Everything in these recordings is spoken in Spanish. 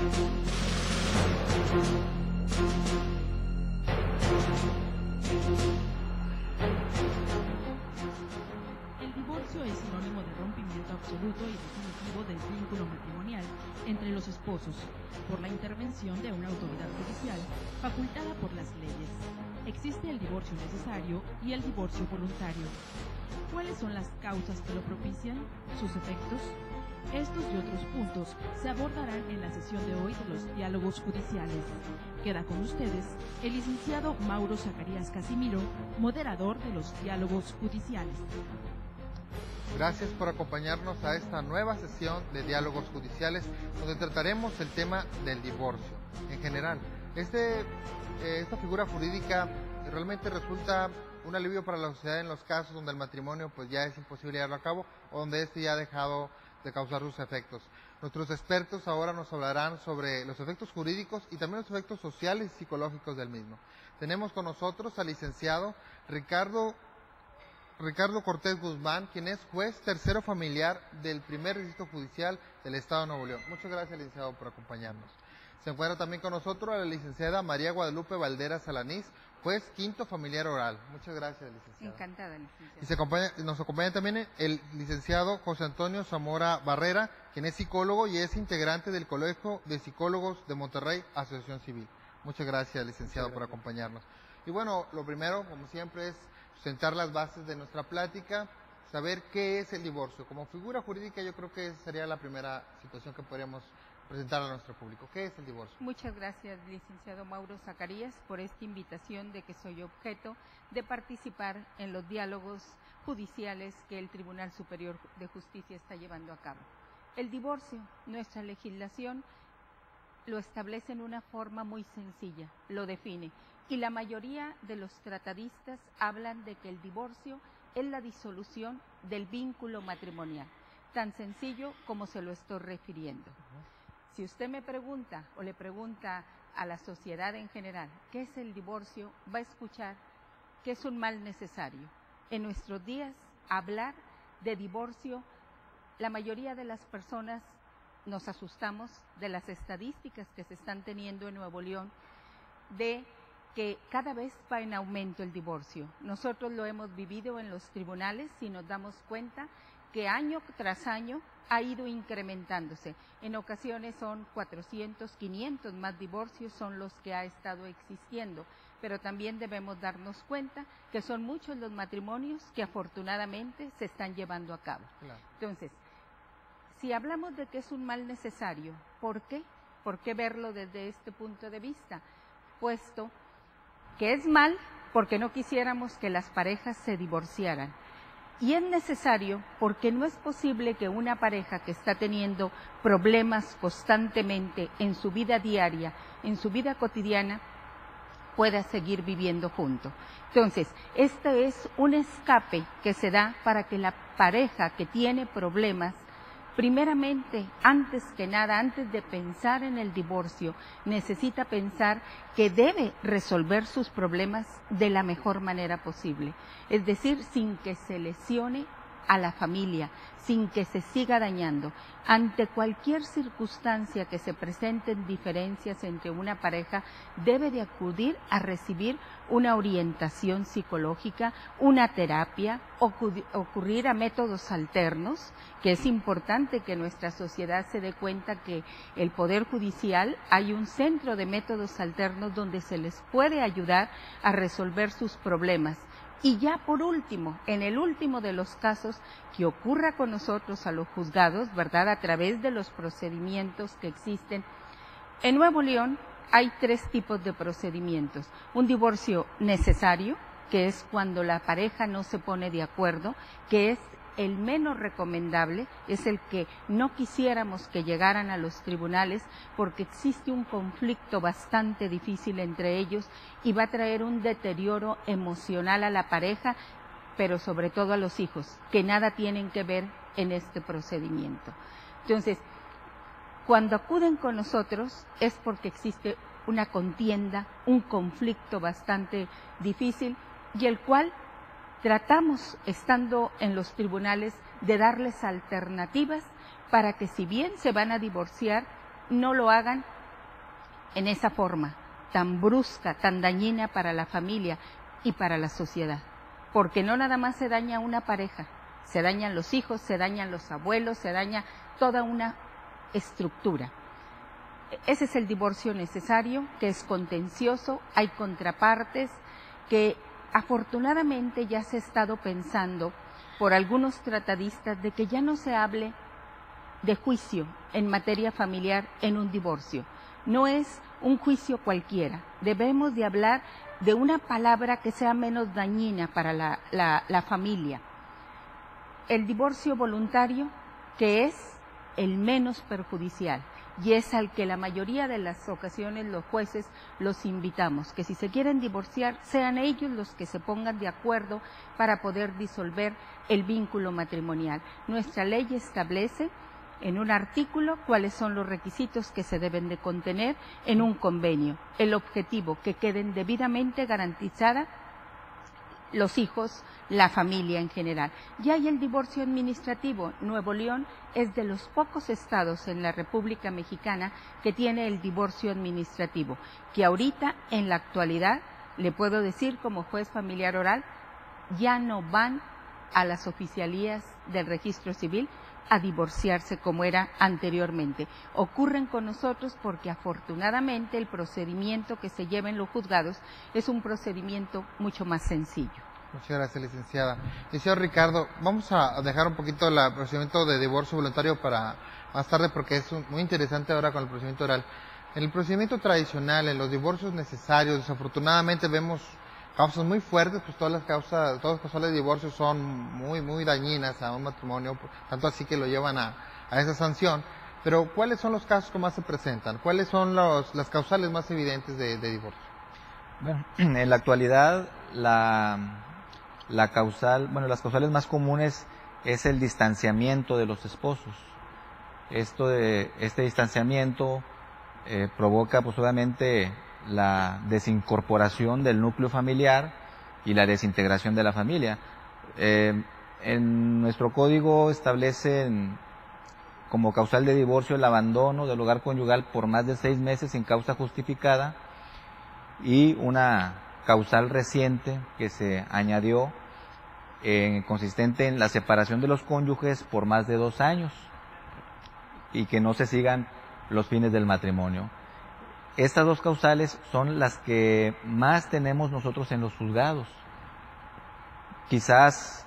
El divorcio es sinónimo de rompimiento absoluto y definitivo del vínculo matrimonial entre los esposos, por la intervención de una autoridad judicial facultada por las leyes. Existe el divorcio necesario y el divorcio voluntario. ¿Cuáles son las causas que lo propician? ¿Sus efectos? Estos y otros puntos se abordarán en la sesión de hoy de los diálogos judiciales. Queda con ustedes el licenciado Mauro Zacarías Casimiro, moderador de los diálogos judiciales. Gracias por acompañarnos a esta nueva sesión de diálogos judiciales, donde trataremos el tema del divorcio en general. Esta figura jurídica realmente resulta un alivio para la sociedad en los casos donde el matrimonio pues ya es imposible llevarlo a cabo o donde este ya ha dejado de causar sus efectos. Nuestros expertos ahora nos hablarán sobre los efectos jurídicos y también los efectos sociales y psicológicos del mismo. Tenemos con nosotros al licenciado Ricardo Cortés Guzmán, quien es juez tercero familiar del primer distrito judicial del Estado de Nuevo León. Muchas gracias, licenciado, por acompañarnos. Se encuentra también con nosotros la licenciada María Guadalupe Valderas Alanís, juez quinto familiar oral. Muchas gracias, licenciada. Encantada, licenciada. Y nos acompaña también el licenciado José Antonio Zamora Barrera, quien es psicólogo y es integrante del Colegio de Psicólogos de Monterrey, Asociación Civil. Muchas gracias, licenciado, por acompañarnos. Y bueno, lo primero, como siempre, es sentar las bases de nuestra plática, saber qué es el divorcio. Como figura jurídica, yo creo que esa sería la primera situación que podríamos presentar a nuestro público. ¿Qué es el divorcio? Muchas gracias, licenciado Mauro Zacarías, por esta invitación de que soy objeto de participar en los diálogos judiciales que el Tribunal Superior de Justicia está llevando a cabo. El divorcio, nuestra legislación lo establece en una forma muy sencilla, lo define, y la mayoría de los tratadistas hablan de que el divorcio es la disolución del vínculo matrimonial, tan sencillo como se lo estoy refiriendo. Si usted me pregunta o le pregunta a la sociedad en general qué es el divorcio, va a escuchar que es un mal necesario. En nuestros días, hablar de divorcio, la mayoría de las personas nos asustamos de las estadísticas que se están teniendo en Nuevo León, de que cada vez va en aumento el divorcio. Nosotros lo hemos vivido en los tribunales y nos damos cuenta que año tras año ha ido incrementándose. En ocasiones son 400, 500 más divorcios son los que ha estado existiendo, pero también debemos darnos cuenta que son muchos los matrimonios que afortunadamente se están llevando a cabo. Claro. Entonces, si hablamos de que es un mal necesario, ¿por qué? ¿Por qué verlo desde este punto de vista? Puesto que es mal porque no quisiéramos que las parejas se divorciaran. Y es necesario porque no es posible que una pareja que está teniendo problemas constantemente en su vida diaria, en su vida cotidiana, pueda seguir viviendo junto. Entonces, este es un escape que se da para que la pareja que tiene problemas, primeramente, antes que nada, antes de pensar en el divorcio, necesita pensar que debe resolver sus problemas de la mejor manera posible. Es decir, sin que se lesione a la familia, sin que se siga dañando. Ante cualquier circunstancia que se presenten diferencias entre una pareja, debe de acudir a recibir una orientación psicológica, una terapia, ocurrir a métodos alternos, que es importante que nuestra sociedad se dé cuenta que el Poder Judicial hay un centro de métodos alternos donde se les puede ayudar a resolver sus problemas. Y ya por último, en el último de los casos, que ocurra con nosotros a los juzgados, ¿verdad?, a través de los procedimientos que existen. En Nuevo León hay 3 tipos de procedimientos. Un divorcio necesario, que es cuando la pareja no se pone de acuerdo, que es el menos recomendable, es el que no quisiéramos que llegaran a los tribunales porque existe un conflicto bastante difícil entre ellos y va a traer un deterioro emocional a la pareja, pero sobre todo a los hijos, que nada tienen que ver en este procedimiento. Entonces, cuando acuden con nosotros es porque existe una contienda, un conflicto bastante difícil y el cual tratamos, estando en los tribunales, de darles alternativas para que si bien se van a divorciar, no lo hagan en esa forma tan brusca, tan dañina para la familia y para la sociedad. Porque no nada más se daña una pareja, se dañan los hijos, se dañan los abuelos, se daña toda una estructura. Ese es el divorcio necesario, que es contencioso, hay contrapartes, que afortunadamente ya se ha estado pensando por algunos tratadistas de que ya no se hable de juicio en materia familiar en un divorcio. No es un juicio cualquiera, debemos de hablar de una palabra que sea menos dañina para la familia. El divorcio voluntario, que es el menos perjudicial y es al que la mayoría de las ocasiones los jueces los invitamos, que si se quieren divorciar sean ellos los que se pongan de acuerdo para poder disolver el vínculo matrimonial. Nuestra ley establece en un artículo cuáles son los requisitos que se deben de contener en un convenio. El objetivo, que queden debidamente garantizadas los hijos, la familia en general. Ya hay el divorcio administrativo. Nuevo León es de los pocos estados en la República Mexicana que tiene el divorcio administrativo, que ahorita, en la actualidad, le puedo decir como juez familiar oral, ya no van a las oficialías del registro civil a divorciarse como era anteriormente. Ocurren con nosotros porque afortunadamente el procedimiento que se lleva en los juzgados es un procedimiento mucho más sencillo. Muchas gracias, licenciada. Licenciado Ricardo, vamos a dejar un poquito el procedimiento de divorcio voluntario para más tarde porque es muy interesante ahora con el procedimiento oral. En el procedimiento tradicional, en los divorcios necesarios, desafortunadamente vemos causas muy fuertes, pues todas las causas de divorcio son muy dañinas a un matrimonio, tanto así que lo llevan a esa sanción. Pero ¿cuáles son los casos que más se presentan? ¿Cuáles son las causales más evidentes de divorcio? Bueno, en la actualidad las causales más comunes es el distanciamiento de los esposos. Este distanciamiento provoca pues obviamente la desincorporación del núcleo familiar y la desintegración de la familia. En nuestro código establecen como causal de divorcio el abandono del hogar conyugal por más de 6 meses sin causa justificada, y una causal reciente que se añadió consistente en la separación de los cónyuges por más de 2 años y que no se sigan los fines del matrimonio. Estas 2 causales son las que más tenemos nosotros en los juzgados. Quizás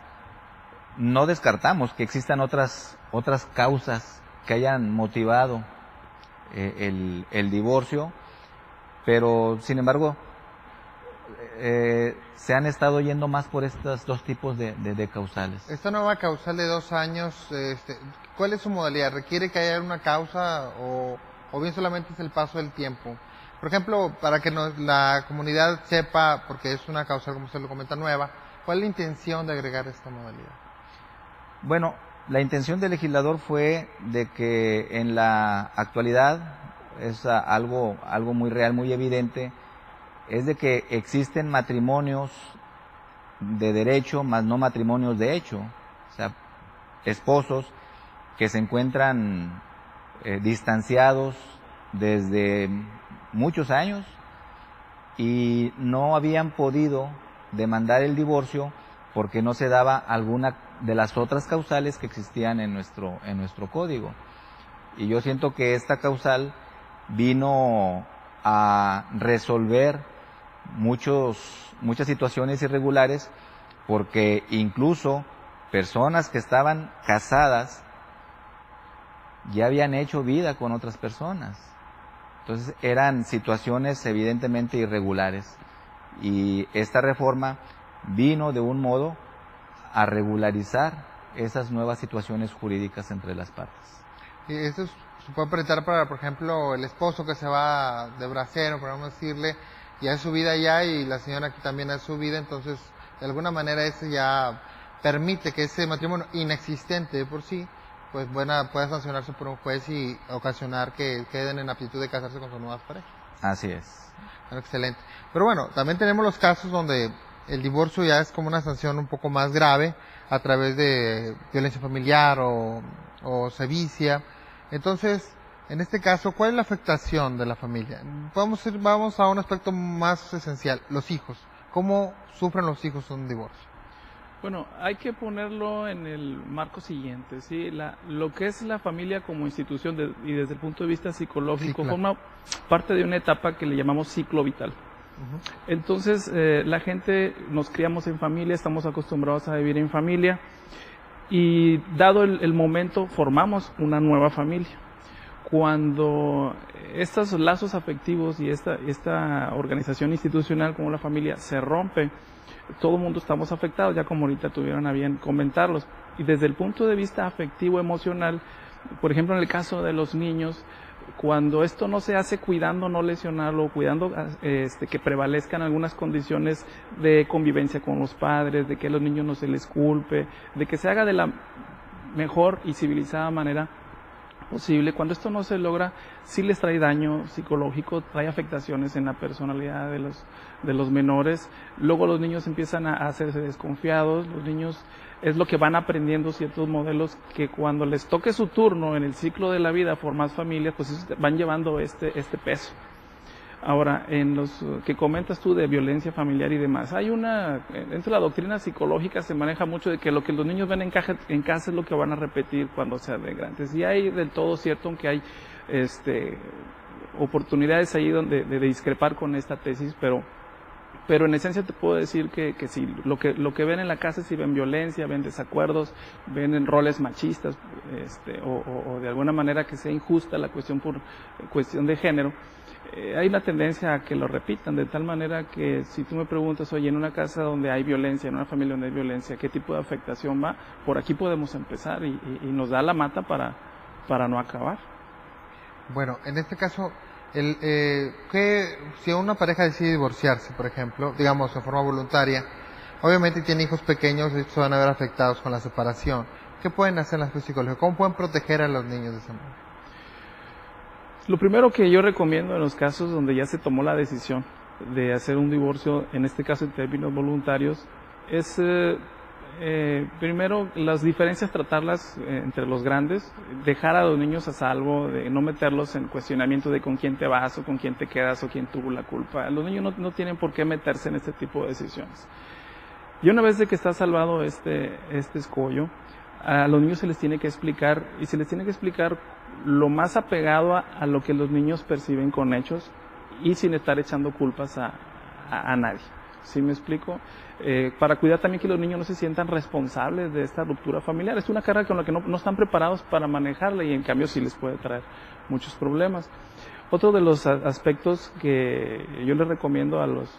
no descartamos que existan otras causas que hayan motivado el divorcio, pero sin embargo se han estado yendo más por estos 2 tipos de causales. Esta nueva causal de 2 años, ¿cuál es su modalidad? ¿Requiere que haya una causa o bien solamente es el paso del tiempo? Por ejemplo, para que la comunidad sepa, porque es una causal, como usted lo comenta, nueva, ¿cuál es la intención de agregar esta modalidad? Bueno, la intención del legislador fue de que en la actualidad es algo muy real, muy evidente, es de que existen matrimonios de derecho, más no matrimonios de hecho. O sea, esposos que se encuentran distanciados desde muchos años y no habían podido demandar el divorcio porque no se daba alguna de las otras causales que existían en nuestro código. Y yo siento que esta causal vino a resolver muchas situaciones irregulares, porque incluso personas que estaban casadas ya habían hecho vida con otras personas. Entonces eran situaciones evidentemente irregulares, y esta reforma vino de un modo a regularizar esas nuevas situaciones jurídicas entre las partes. Y esto se puede presentar para, por ejemplo, el esposo que se va de bracero, por decirle, y hace su vida allá, y la señora aquí también hace su vida, entonces de alguna manera ese ya permite que ese matrimonio inexistente de por sí pues pueda sancionarse por un juez y ocasionar que queden en aptitud de casarse con sus nuevas parejas. Así es. Bueno, excelente. Pero bueno, también tenemos los casos donde el divorcio ya es como una sanción un poco más grave a través de violencia familiar o sevicia. Entonces, En este caso, ¿cuál es la afectación de la familia? Vamos a un aspecto más esencial, los hijos. ¿Cómo sufren los hijos un divorcio? Bueno, hay que ponerlo en el marco siguiente, ¿sí? Lo que es la familia como institución y desde el punto de vista psicológico, Sí, claro. forma parte de una etapa que le llamamos ciclo vital. Entonces, la gente nos criamos en familia, estamos acostumbrados a vivir en familia y dado el momento formamos una nueva familia. Cuando estos lazos afectivos y esta organización institucional como la familia se rompe, todo el mundo estamos afectados, ya como ahorita tuvieron a bien comentarlos. Y desde el punto de vista afectivo, emocional, por ejemplo en el caso de los niños, cuando esto no se hace cuidando no lesionarlo, cuidando que prevalezcan algunas condiciones de convivencia con los padres, de que a los niños no se les culpe, de que se haga de la mejor y civilizada manera posible, cuando esto no se logra, sí les trae daño psicológico, trae afectaciones en la personalidad de los menores. Luego los niños empiezan a hacerse desconfiados, los niños es lo que van aprendiendo ciertos modelos que cuando les toque su turno en el ciclo de la vida formar familias, pues van llevando este peso. Ahora, en los que comentas tú de violencia familiar y demás, dentro de la doctrina psicológica se maneja mucho de que lo que los niños ven en casa es lo que van a repetir cuando sean de grandes. Y hay del todo cierto, aunque hay oportunidades ahí de discrepar con esta tesis, pero en esencia te puedo decir que sí, lo que ven en la casa sí ven violencia, ven desacuerdos, ven en roles machistas, o de alguna manera que sea injusta la cuestión por cuestión de género. Hay una tendencia a que lo repitan, de tal manera que si tú me preguntas, oye, en una casa donde hay violencia, en una familia donde hay violencia, ¿qué tipo de afectación va? Por aquí podemos empezar y nos da la mata para no acabar. Bueno, en este caso, si una pareja decide divorciarse, por ejemplo, digamos en forma voluntaria, obviamente tiene hijos pequeños, estos van a ver afectados con la separación. ¿Qué pueden hacer en la aspecto psicológico? ¿Cómo pueden proteger a los niños de esa manera? Lo primero que yo recomiendo en los casos donde ya se tomó la decisión de hacer un divorcio, en este caso en términos voluntarios, es primero las diferencias tratarlas entre los grandes, dejar a los niños a salvo, de no meterlos en cuestionamiento de con quién te vas o con quién te quedas o quién tuvo la culpa. Los niños no tienen por qué meterse en este tipo de decisiones. Y una vez de que está salvado este escollo, a los niños se les tiene que explicar, y se les tiene que explicar lo más apegado a lo que los niños perciben con hechos y sin estar echando culpas a nadie. ¿Sí me explico? Para cuidar también que los niños no se sientan responsables de esta ruptura familiar. Es una carga con la que no están preparados para manejarla y en cambio sí les puede traer muchos problemas. Otro de los aspectos que yo les recomiendo a los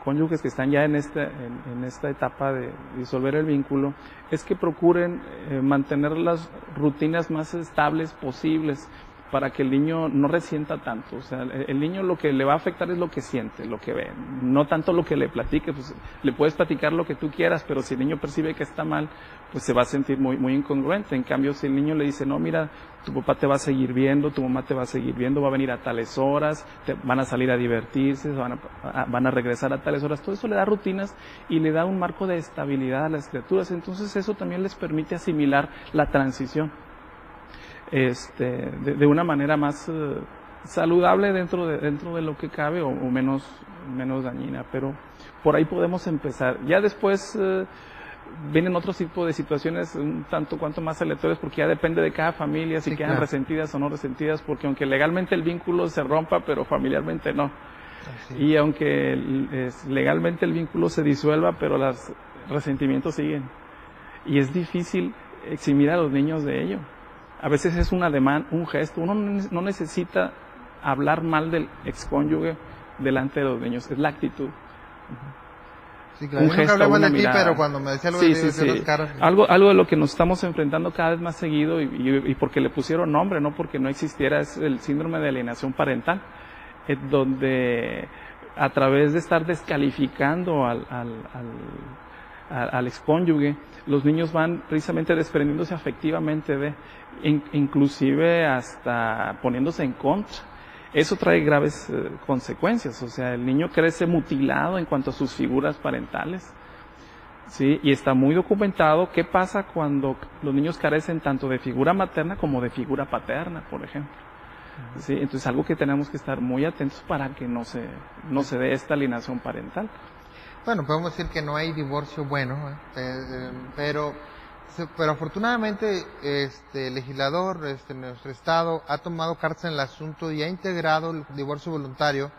cónyuges que están ya en esta etapa de disolver el vínculo es que procuren mantener las rutinas más estables posibles para que el niño no resienta tanto. O sea, el niño lo que le va a afectar es lo que siente, lo que ve, no tanto lo que le platique. Pues le puedes platicar lo que tú quieras, pero si el niño percibe que está mal, pues se va a sentir muy, muy incongruente. En cambio, si el niño le dice, no, mira, tu papá te va a seguir viendo, tu mamá te va a seguir viendo, va a venir a tales horas, van a salir a divertirse, van a regresar a tales horas, todo eso le da rutinas y le da un marco de estabilidad a las criaturas. Entonces eso también les permite asimilar la transición de una manera más saludable dentro de lo que cabe o menos dañina, pero por ahí podemos empezar. Ya después vienen otro tipo de situaciones un tanto cuanto más aleatorias, porque ya depende de cada familia si quedan resentidas o no resentidas, porque aunque legalmente el vínculo se rompa, pero familiarmente no. Así. Y aunque legalmente el vínculo se disuelva, pero los resentimientos siguen. Y es difícil eximir a los niños de ello. A veces es un ademán, un gesto. Uno no necesita hablar mal del excónyuge delante de los niños, es la actitud. Sí, claro. Yo nunca hablé mal de ti, pero cuando me decía algo de las caras. Algo de lo que nos estamos enfrentando cada vez más seguido y porque le pusieron nombre, no porque no existiera, es el síndrome de alienación parental, donde a través de estar descalificando al excónyuge, los niños van precisamente desprendiéndose afectivamente inclusive hasta poniéndose en contra. Eso trae graves consecuencias. O sea, el niño crece mutilado en cuanto a sus figuras parentales, ¿sí? Y está muy documentado qué pasa cuando los niños carecen tanto de figura materna como de figura paterna, por ejemplo. ¿sí? Entonces, algo que tenemos que estar muy atentos para que no se dé esta alienación parental. Bueno, podemos decir que no hay divorcio bueno, pero afortunadamente el legislador, nuestro estado ha tomado cartas en el asunto y ha integrado el divorcio voluntario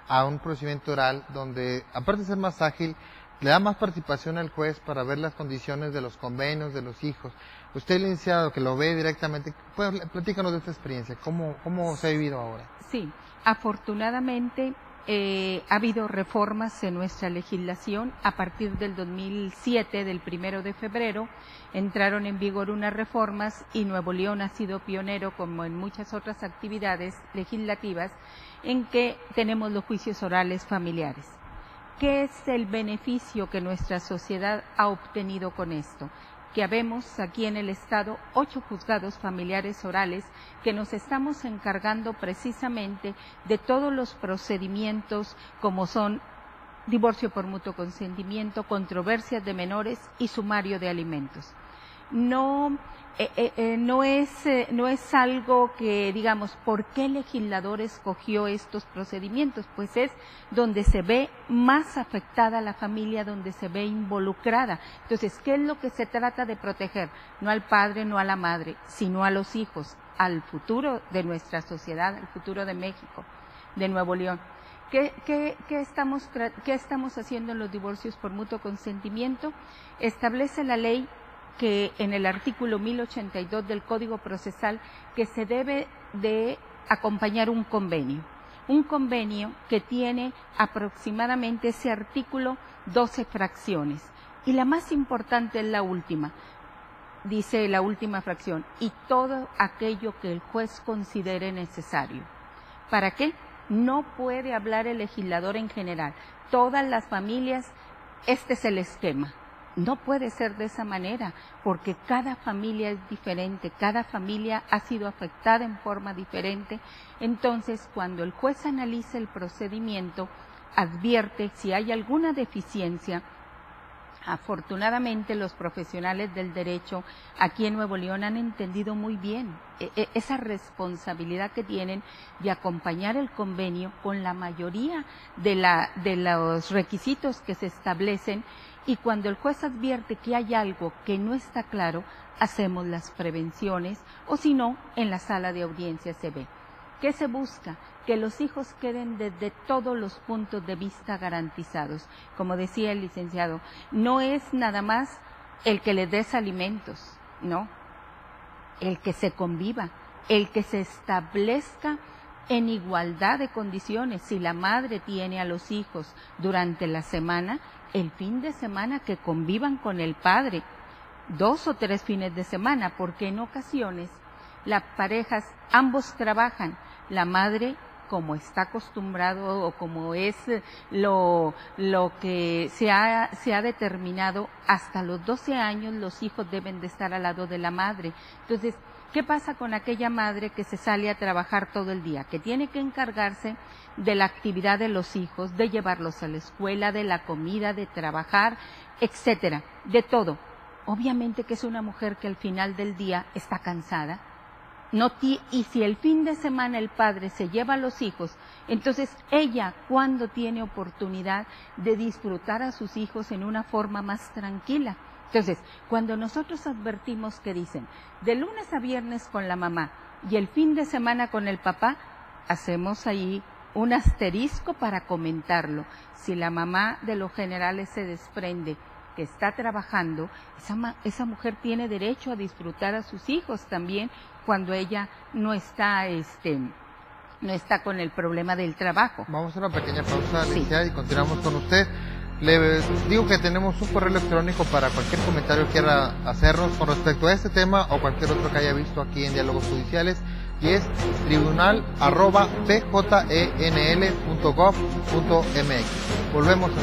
a un procedimiento oral donde, aparte de ser más ágil, le da más participación al juez para ver las condiciones de los convenios de los hijos. Usted, licenciado, que lo ve directamente, pues, platícanos de esta experiencia. ¿Cómo se ha vivido ahora? Sí, afortunadamente ha habido reformas en nuestra legislación. A partir del 2007, del 1 de febrero, entraron en vigor unas reformas y Nuevo León ha sido pionero, como en muchas otras actividades legislativas, en que tenemos los juicios orales familiares. ¿Qué es el beneficio que nuestra sociedad ha obtenido con esto? Que habemos aquí en el Estado 8 juzgados familiares orales que nos estamos encargando precisamente de todos los procedimientos como son divorcio por mutuo consentimiento, controversias de menores y sumario de alimentos. No es algo que digamos, ¿por qué el legislador escogió estos procedimientos? Pues es donde se ve más afectada la familia, donde se ve involucrada. Entonces, ¿qué es lo que se trata de proteger? No al padre, no a la madre, sino a los hijos, al futuro de nuestra sociedad, al futuro de México, de Nuevo León. ¿Qué estamos haciendo en los divorcios por mutuo consentimiento? Establece la ley que en el artículo 1082 del Código Procesal que se debe de acompañar un convenio que tiene aproximadamente ese artículo 12 fracciones y la más importante es la última, dice la última fracción, y todo aquello que el juez considere necesario. ¿Para qué? No puede hablar el legislador en general, todas las familias, este es el esquema. No puede ser de esa manera, porque cada familia es diferente, cada familia ha sido afectada en forma diferente. Entonces, cuando el juez analiza el procedimiento, advierte si hay alguna deficiencia. Afortunadamente, los profesionales del derecho aquí en Nuevo León han entendido muy bien esa responsabilidad que tienen de acompañar el convenio con la mayoría de los requisitos que se establecen. Y cuando el juez advierte que hay algo que no está claro, hacemos las prevenciones o si no, en la sala de audiencia se ve. ¿Qué se busca? Que los hijos queden desde todos los puntos de vista garantizados. Como decía el licenciado, no es nada más el que les des alimentos, no. El que se conviva, el que se establezca en igualdad de condiciones. Si la madre tiene a los hijos durante la semana, el fin de semana que convivan con el padre, 2 o 3 fines de semana, porque en ocasiones las parejas, ambos trabajan, la madre como está acostumbrado o como es lo que se ha determinado, hasta los 12 años los hijos deben de estar al lado de la madre. Entonces, ¿qué pasa con aquella madre que se sale a trabajar todo el día, que tiene que encargarse de la actividad de los hijos, de llevarlos a la escuela, de la comida, de trabajar, etcétera, de todo? Obviamente que es una mujer que al final del día está cansada. Y si el fin de semana el padre se lleva a los hijos, entonces ella, ¿cuándo tiene oportunidad de disfrutar a sus hijos en una forma más tranquila? Entonces, cuando nosotros advertimos que dicen, de lunes a viernes con la mamá y el fin de semana con el papá, hacemos ahí un asterisco para comentarlo. Si la mamá de lo general se desprende que está trabajando, esa mujer tiene derecho a disfrutar a sus hijos también cuando ella no está con el problema del trabajo. Vamos a una pequeña pausa, Alicia, sí, y continuamos con usted. Le digo que tenemos un correo electrónico para cualquier comentario que quiera hacernos con respecto a este tema o cualquier otro que haya visto aquí en Diálogos Judiciales, y es tribunal@pjnl.gov.mx. Volvemos a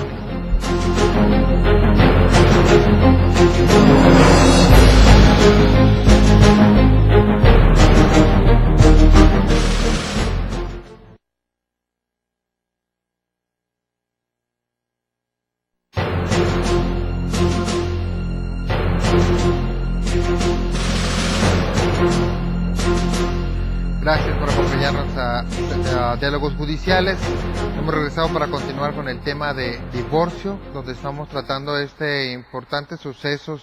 Gracias por acompañarnos a Diálogos Judiciales. Hemos regresado para continuar con el tema de divorcio, donde estamos tratando este importante suceso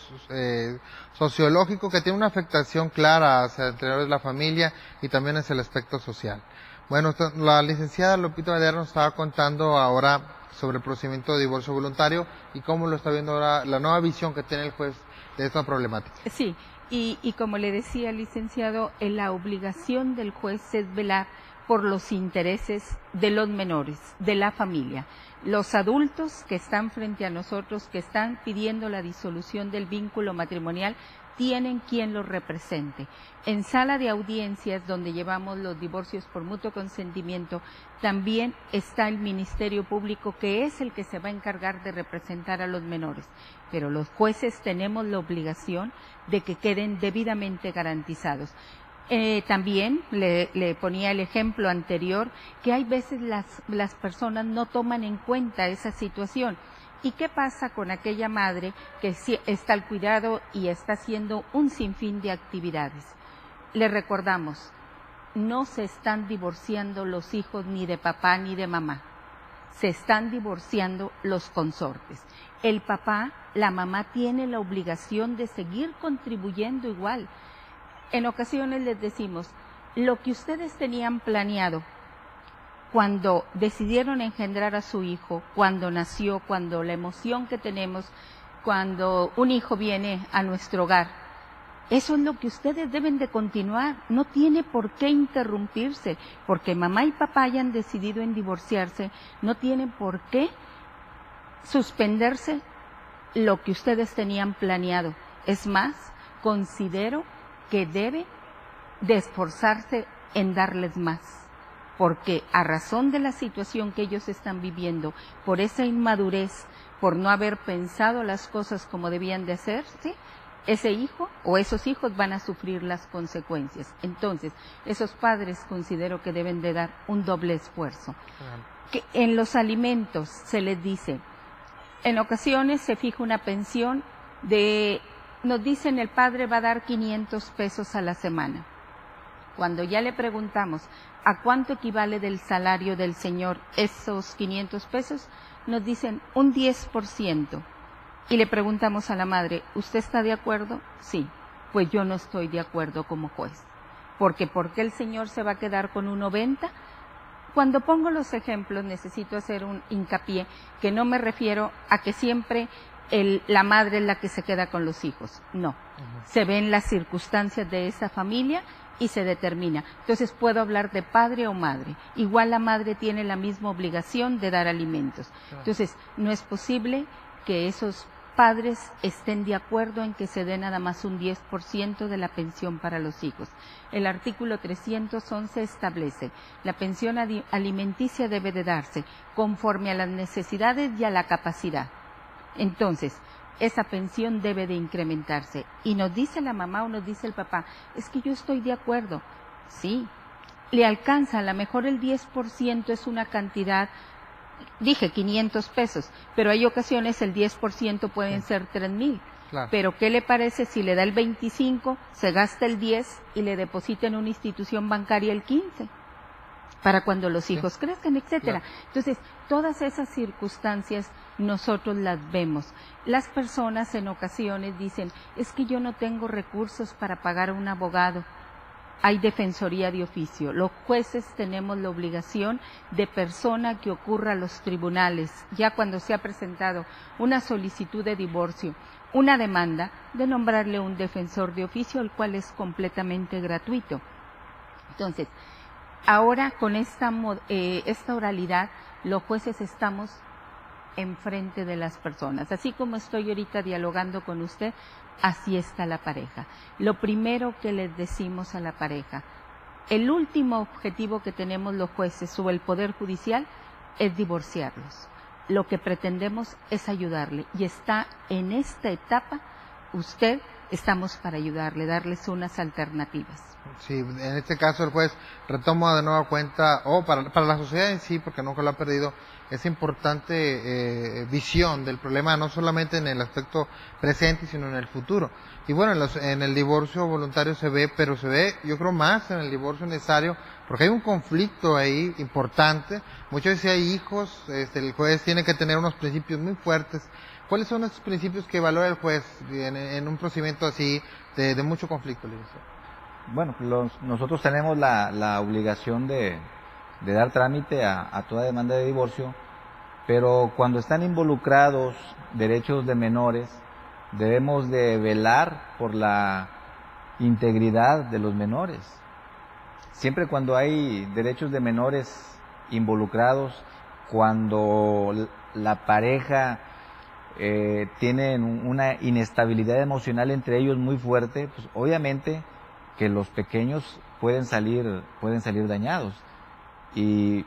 sociológico que tiene una afectación clara hacia el interior de la familia y también hacia el aspecto social. Bueno, la licenciada Lupita Valera nos estaba contando ahora sobre el procedimiento de divorcio voluntario y cómo lo está viendo ahora la nueva visión que tiene el juez de esta problemática. Sí. Y como le decía, licenciado, la obligación del juez es velar por los intereses de los menores, de la familia. Los adultos que están frente a nosotros, que están pidiendo la disolución del vínculo matrimonial, tienen quien los represente. En sala de audiencias, donde llevamos los divorcios por mutuo consentimiento, también está el Ministerio Público, que es el que se va a encargar de representar a los menores. Pero los jueces tenemos la obligación de que queden debidamente garantizados. También le ponía el ejemplo anterior, que hay veces las personas no toman en cuenta esa situación. ¿Y qué pasa con aquella madre que está al cuidado y está haciendo un sinfín de actividades? Le recordamos, no se están divorciando los hijos ni de papá ni de mamá, se están divorciando los consortes. El papá, la mamá tiene la obligación de seguir contribuyendo igual. En ocasiones les decimos, lo que ustedes tenían planeado cuando decidieron engendrar a su hijo, cuando nació, cuando la emoción que tenemos, cuando un hijo viene a nuestro hogar, eso es lo que ustedes deben de continuar, no tiene por qué interrumpirse, porque mamá y papá hayan decidido en divorciarse, no tiene por qué suspenderse lo que ustedes tenían planeado. Es más, considero que debe de esforzarse en darles más, porque a razón de la situación que ellos están viviendo, por esa inmadurez, por no haber pensado las cosas como debían de hacerse, ese hijo o esos hijos van a sufrir las consecuencias. Entonces, esos padres considero que deben de dar un doble esfuerzo. Que en los alimentos se les dice, en ocasiones se fija una pensión nos dicen el padre va a dar 500 pesos a la semana. Cuando ya le preguntamos a cuánto equivale del salario del señor esos 500 pesos, nos dicen un 10%. Y le preguntamos a la madre, ¿usted está de acuerdo? Sí, pues yo no estoy de acuerdo como juez. Porque ¿por qué el señor se va a quedar con un 90%? Cuando pongo los ejemplos necesito hacer un hincapié, que no me refiero a que siempre la madre es la que se queda con los hijos. No, se ven las circunstancias de esa familia y se determina. Entonces puedo hablar de padre o madre. Igual la madre tiene la misma obligación de dar alimentos. Entonces no es posible que esos padres estén de acuerdo en que se dé nada más un 10% de la pensión para los hijos. El artículo 311 establece, la pensión alimenticia debe de darse conforme a las necesidades y a la capacidad. Entonces, esa pensión debe de incrementarse. Y nos dice la mamá o nos dice el papá, es que yo estoy de acuerdo. Sí, le alcanza, a lo mejor el 10% es una cantidad, dije 500 pesos, pero hay ocasiones el 10% pueden ser 3,000. Claro. Pero ¿qué le parece si le da el 25, se gasta el 10 y le deposita en una institución bancaria el 15? Para cuando los hijos crezcan, etcétera. Claro. Entonces, todas esas circunstancias nosotros las vemos. Las personas en ocasiones dicen, es que yo no tengo recursos para pagar a un abogado. Hay defensoría de oficio. Los jueces tenemos la obligación de persona que ocurra a los tribunales, ya cuando se ha presentado una solicitud de divorcio, una demanda, de nombrarle un defensor de oficio, el cual es completamente gratuito. Entonces, ahora con esta oralidad, los jueces estamos enfrente de las personas. Así como estoy ahorita dialogando con usted, así está la pareja. Lo primero que les decimos a la pareja, el último objetivo que tenemos los jueces o el Poder Judicial es divorciarlos. Lo que pretendemos es ayudarle y está en esta etapa usted estamos para ayudarle, darles unas alternativas. Sí, en este caso el juez retoma de nueva cuenta, para la sociedad en sí, porque nunca lo ha perdido, esa importante visión del problema, no solamente en el aspecto presente, sino en el futuro. Y bueno, en el divorcio voluntario se ve, pero se ve, yo creo, más en el divorcio necesario, porque hay un conflicto ahí importante. Muchas veces hay hijos, el juez tiene que tener unos principios muy fuertes. ¿Cuáles son esos principios que valora el juez en un procedimiento así de mucho conflicto, licenciado? Bueno, nosotros tenemos la obligación de dar trámite a toda demanda de divorcio, pero cuando están involucrados derechos de menores, debemos de velar por la integridad de los menores. Siempre cuando hay derechos de menores involucrados, cuando la pareja tiene una inestabilidad emocional entre ellos muy fuerte, pues obviamente que los pequeños pueden salir dañados, y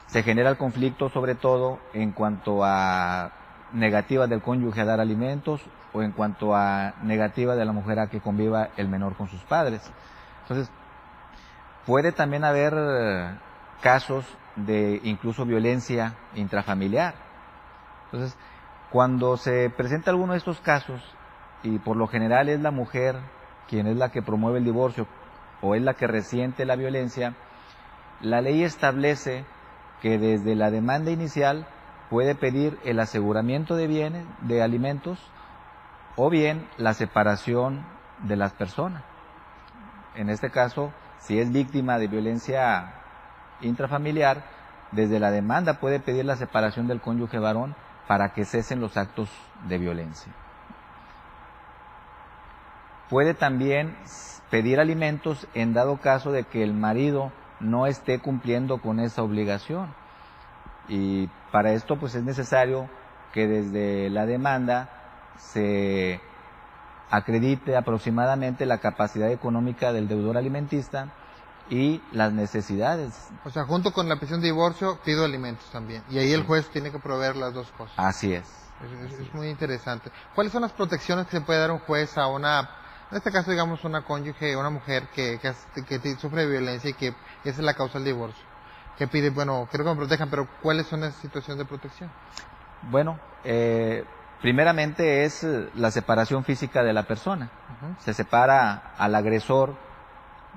se genera el conflicto sobre todo en cuanto a negativa del cónyuge a dar alimentos o en cuanto a negativa de la mujer a que conviva el menor con sus padres. Entonces, puede también haber casos de incluso violencia intrafamiliar. Entonces, cuando se presenta alguno de estos casos, y por lo general es la mujer quien es la que promueve el divorcio o es la que resiente la violencia, la ley establece que desde la demanda inicial puede pedir el aseguramiento de bienes, de alimentos, o bien la separación de las personas. En este caso, si es víctima de violencia intrafamiliar, desde la demanda puede pedir la separación del cónyuge varón para que cesen los actos de violencia. Puede también pedir alimentos en dado caso de que el marido no esté cumpliendo con esa obligación. Y para esto pues es necesario que desde la demanda se acredite aproximadamente la capacidad económica del deudor alimentista y las necesidades. O sea, junto con la petición de divorcio pido alimentos también. Y ahí el juez tiene que proveer las dos cosas. Así es. Es muy interesante. ¿Cuáles son las protecciones que se puede dar un juez a en este caso digamos una cónyuge, una mujer que sufre violencia y que esa es la causa del divorcio? Que pide, bueno, quiero que me protejan, pero ¿cuáles son esas situaciones de protección? Bueno, primeramente es la separación física de la persona. Se separa al agresor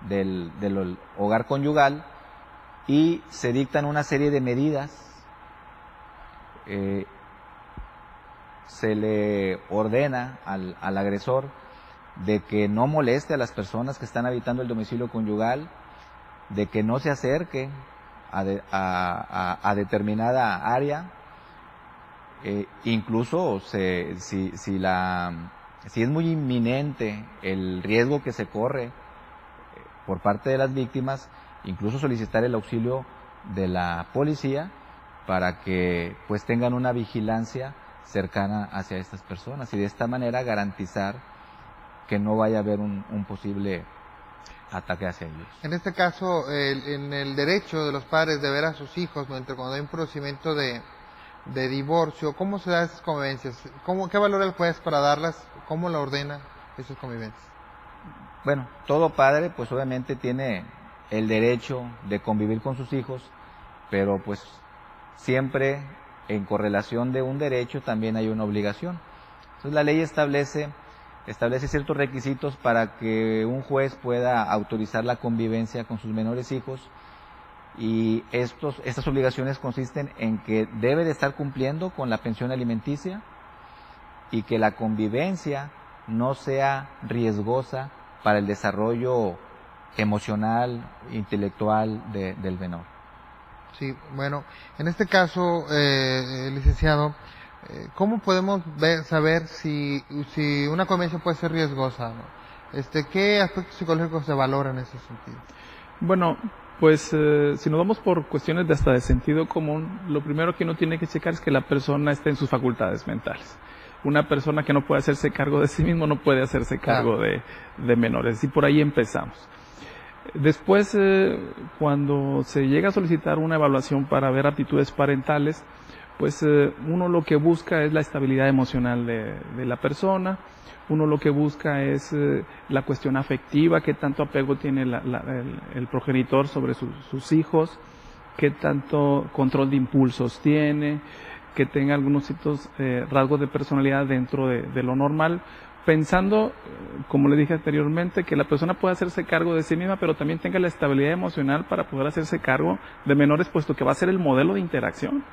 del hogar conyugal y se dictan una serie de medidas. Se le ordena al agresor de que no moleste a las personas que están habitando el domicilio conyugal, de que no se acerque a determinada área, incluso si es muy inminente el riesgo que se corre por parte de las víctimas, incluso solicitar el auxilio de la policía para que pues tengan una vigilancia cercana hacia estas personas y de esta manera garantizar que no vaya a haber un posible ataque hacia ellos. En este caso, en el derecho de los padres de ver a sus hijos cuando hay un procedimiento de divorcio, ¿cómo se da esas convivencias? ¿Qué valora el juez para darlas? ¿Cómo la ordena esas convivencias? Bueno, todo padre pues obviamente tiene el derecho de convivir con sus hijos, pero pues siempre en correlación de un derecho también hay una obligación. Entonces la ley establece ciertos requisitos para que un juez pueda autorizar la convivencia con sus menores hijos, y estas obligaciones consisten en que debe de estar cumpliendo con la pensión alimenticia y que la convivencia no sea riesgosa para el desarrollo emocional, intelectual del menor. Sí, bueno, en este caso, licenciado, ¿cómo podemos saber si una convivencia puede ser riesgosa, ¿no? ¿Qué aspectos psicológicos se valoran en ese sentido? Bueno, pues si nos vamos por cuestiones de sentido común, lo primero que uno tiene que checar es que la persona esté en sus facultades mentales. Una persona que no puede hacerse cargo de sí mismo no puede hacerse cargo de menores, y por ahí empezamos. Después, cuando se llega a solicitar una evaluación para ver aptitudes parentales, pues uno lo que busca es la estabilidad emocional de la persona, Uno lo que busca es la cuestión afectiva, qué tanto apego tiene el progenitor sobre sus hijos, qué tanto control de impulsos tiene, que tenga algunos ciertos rasgos de personalidad dentro de lo normal, pensando, como le dije anteriormente, que la persona pueda hacerse cargo de sí misma, pero también tenga la estabilidad emocional para poder hacerse cargo de menores, puesto que va a ser el modelo de interacción.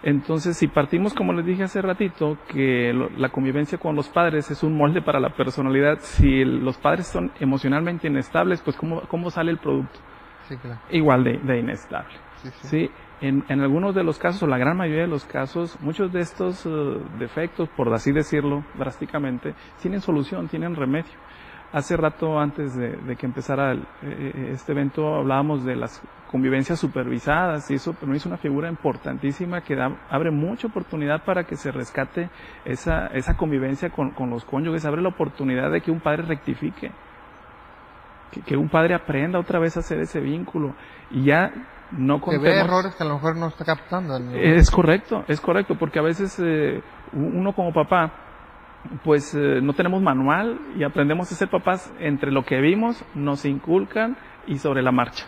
Entonces, si partimos, como les dije hace ratito, que la convivencia con los padres es un molde para la personalidad, si los padres son emocionalmente inestables, pues ¿cómo sale el producto? Sí, claro. Igual de inestable. Sí, sí. ¿Sí? En algunos de los casos, o la gran mayoría de los casos, muchos de estos defectos, por así decirlo drásticamente, tienen solución, tienen remedio. Hace rato, antes de que empezara este evento, hablábamos de las convivencias supervisadas, y eso para mí es una figura importantísima que abre mucha oportunidad para que se rescate esa convivencia con los cónyuges, abre la oportunidad de que un padre rectifique, que un padre aprenda otra vez a hacer ese vínculo, y ya no que ve errores que a lo mejor no está captando. ¿No? Es correcto, porque a veces uno como papá, pues no tenemos manual y aprendemos a ser papás entre lo que vimos, nos inculcan y sobre la marcha.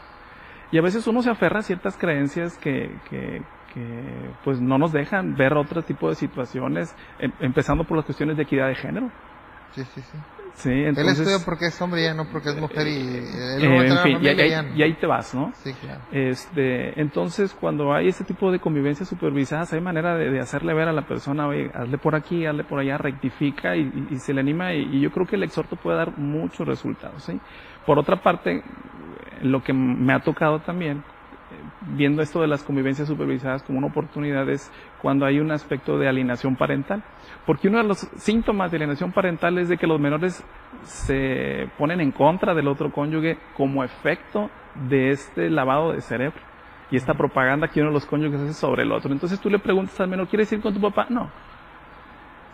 Y a veces uno se aferra a ciertas creencias que pues no nos dejan ver otro tipo de situaciones, empezando por las cuestiones de equidad de género. Sí, sí, sí. Sí, entonces, él estudia porque es hombre y ya no porque es mujer en fin, y ahí te vas, ¿no? Sí, claro. Entonces, cuando hay este tipo de convivencias supervisadas, hay manera de hacerle ver a la persona, oye, hazle por aquí, hazle por allá, rectifica y se le anima, y yo creo que el exhorto puede dar muchos resultados, ¿sí? Por otra parte, lo que me ha tocado también, viendo esto de las convivencias supervisadas como una oportunidad, es cuando hay un aspecto de alienación parental. Porque uno de los síntomas de alienación parental es de que los menores se ponen en contra del otro cónyuge como efecto de este lavado de cerebro y esta propaganda que uno de los cónyuges hace sobre el otro. Entonces tú le preguntas al menor, ¿quieres ir con tu papá? No.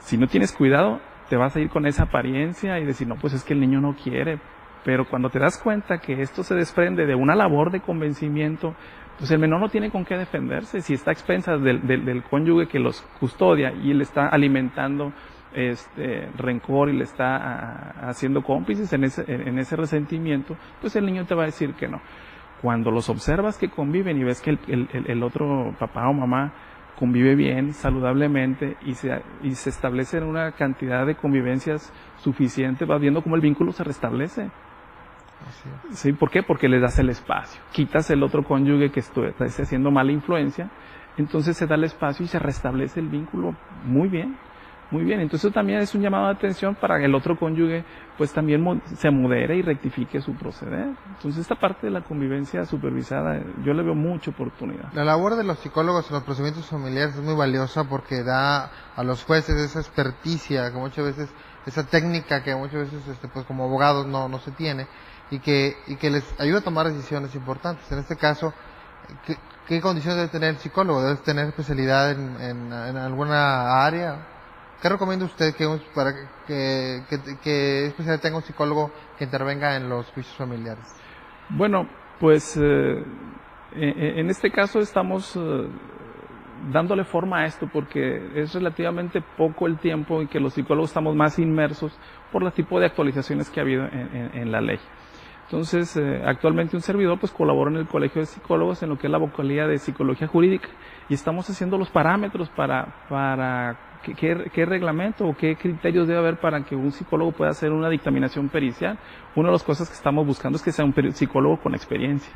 Si no tienes cuidado, te vas a ir con esa apariencia y decir, no, pues es que el niño no quiere. Pero cuando te das cuenta que esto se desprende de una labor de convencimiento, pues el menor no tiene con qué defenderse. Si está a expensas del cónyuge que los custodia y le está alimentando rencor y le está haciendo cómplices en ese resentimiento, pues el niño te va a decir que no. Cuando los observas que conviven y ves que el otro papá o mamá convive bien, saludablemente, y se establece una cantidad de convivencias suficiente, vas viendo cómo el vínculo se restablece. Sí, ¿por qué? Porque le das el espacio. Quitas el otro cónyuge que está haciendo mala influencia, entonces se da el espacio y se restablece el vínculo muy bien, muy bien. Entonces también es un llamado de atención para que el otro cónyuge pues también se modere y rectifique su proceder. Entonces esta parte de la convivencia supervisada yo le veo mucha oportunidad. La labor de los psicólogos en los procedimientos familiares es muy valiosa porque da a los jueces esa experticia que muchas veces, esa técnica que muchas veces pues como abogados no se tiene, y que les ayuda a tomar decisiones importantes. En este caso, ¿qué condiciones debe tener el psicólogo? ¿Debe tener especialidad en alguna área? ¿Qué recomienda usted para que especialidad tenga un psicólogo que intervenga en los juicios familiares? Bueno, pues en este caso estamos dándole forma a esto porque es relativamente poco el tiempo en que los psicólogos estamos más inmersos por el tipo de actualizaciones que ha habido en la ley. Entonces, actualmente un servidor pues colabora en el Colegio de Psicólogos en lo que es la vocalía de Psicología Jurídica y estamos haciendo los parámetros para qué reglamento o qué criterios debe haber para que un psicólogo pueda hacer una dictaminación pericial. Una de las cosas que estamos buscando es que sea un psicólogo con experiencia.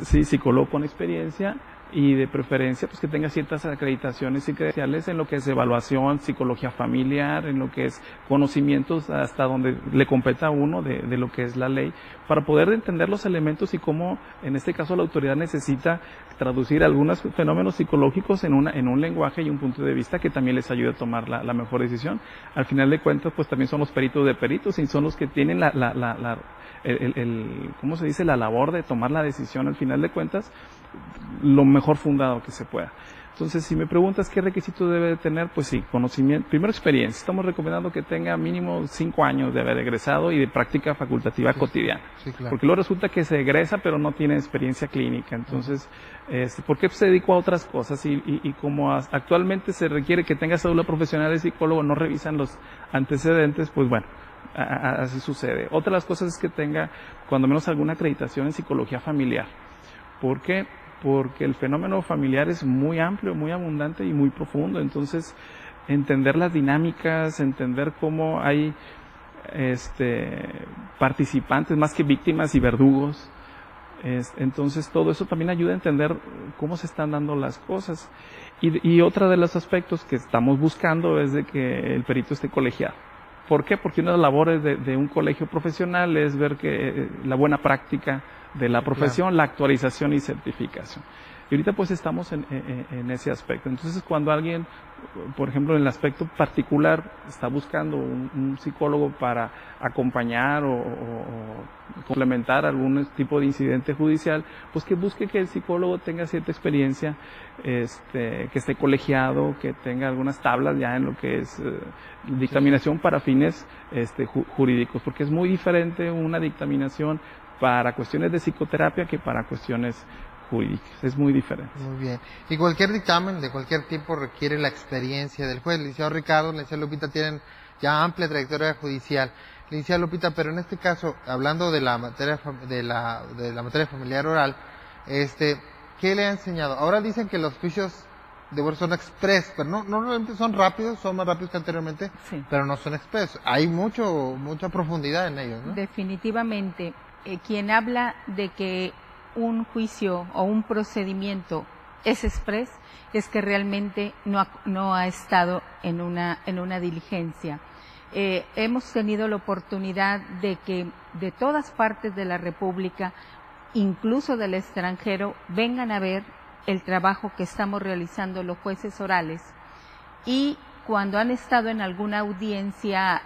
Sí, psicólogo con experiencia y de preferencia pues que tenga ciertas acreditaciones y credenciales en lo que es evaluación, psicología familiar, en lo que es conocimientos hasta donde le competa a uno de lo que es la ley, para poder entender los elementos y cómo en este caso la autoridad necesita traducir algunos fenómenos psicológicos en un lenguaje y un punto de vista que también les ayude a tomar la mejor decisión. Al final de cuentas pues también son los peritos de peritos y son los que tienen ¿cómo se dice? La labor de tomar la decisión al final de cuentas, lo mejor fundado que se pueda. Entonces, si me preguntas qué requisitos debe de tener, pues sí, conocimiento, primero experiencia. Estamos recomendando que tenga mínimo 5 años de haber egresado y de práctica facultativa cotidiana. Sí, claro. Porque luego resulta que se egresa pero no tiene experiencia clínica. Entonces, ¿por qué se dedicó a otras cosas? Y como actualmente se requiere que tenga cédula profesional de psicólogo, no revisan los antecedentes, pues bueno, así sucede. Otra de las cosas es que tenga cuando menos alguna acreditación en psicología familiar. ¿Por qué? Porque el fenómeno familiar es muy amplio, muy abundante y muy profundo. Entonces, entender las dinámicas, entender cómo hay participantes más que víctimas y verdugos. Entonces, todo eso también ayuda a entender cómo se están dando las cosas. Y otro de los aspectos que estamos buscando es de que el perito esté colegiado. ¿Por qué? Porque una de las labores de un colegio profesional es ver que la buena práctica de la profesión, claro, la actualización y certificación. Y ahorita pues estamos en ese aspecto. Entonces cuando alguien, por ejemplo en el aspecto particular, está buscando un psicólogo para acompañar o complementar algún tipo de incidente judicial, pues que busque que el psicólogo tenga cierta experiencia, que esté colegiado, que tenga algunas tablas ya en lo que es dictaminación para fines jurídicos, porque es muy diferente una dictaminación para cuestiones de psicoterapia que para cuestiones jurídicas. Es muy diferente. Muy bien. Y cualquier dictamen de cualquier tipo requiere la experiencia del juez. Licenciado Ricardo, licenciada Lupita tienen ya amplia trayectoria judicial. Licenciada Lupita, pero en este caso, hablando de la materia de la materia familiar oral, ¿qué le ha enseñado? Ahora dicen que los juicios de divorcio son express, pero no normalmente son rápidos, son más rápidos que anteriormente, sí, pero no son express. Hay mucha profundidad en ellos, ¿no? Definitivamente. Quien habla de que un juicio o un procedimiento es express es que realmente no ha estado en una diligencia. Hemos tenido la oportunidad de que de todas partes de la República, incluso del extranjero, vengan a ver el trabajo que estamos realizando los jueces orales, y cuando han estado en alguna audiencia,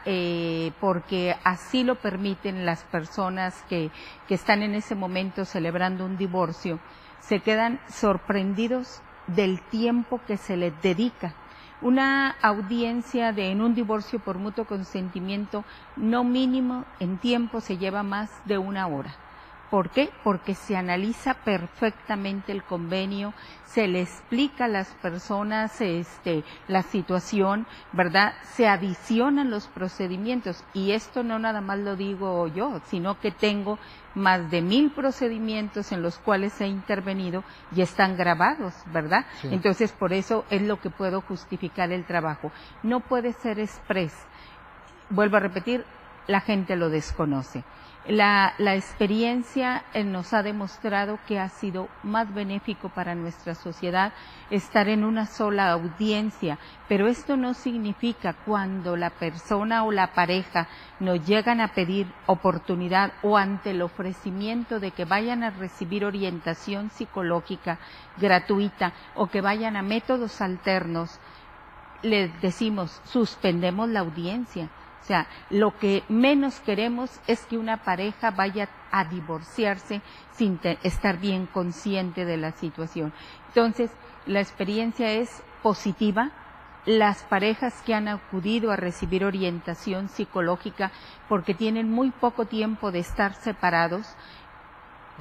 porque así lo permiten las personas que están en ese momento celebrando un divorcio, se quedan sorprendidos del tiempo que se les dedica. Una audiencia en un divorcio por mutuo consentimiento, no mínimo en tiempo se lleva más de 1 hora. ¿Por qué? Porque se analiza perfectamente el convenio, se le explica a las personas la situación, ¿verdad? Se adicionan los procedimientos, y esto no nada más lo digo yo, sino que tengo más de 1000 procedimientos en los cuales he intervenido y están grabados, ¿verdad? Sí. Entonces, por eso es lo que puedo justificar el trabajo. No puede ser express. Vuelvo a repetir, la gente lo desconoce. La experiencia nos ha demostrado que ha sido más benéfico para nuestra sociedad estar en una sola audiencia, pero esto no significa cuando la persona o la pareja nos llegan a pedir oportunidad o ante el ofrecimiento de que vayan a recibir orientación psicológica gratuita o que vayan a métodos alternos, les decimos, suspendemos la audiencia. O sea, lo que menos queremos es que una pareja vaya a divorciarse sin estar bien consciente de la situación. Entonces, la experiencia es positiva. Las parejas que han acudido a recibir orientación psicológica porque tienen muy poco tiempo de estar separados,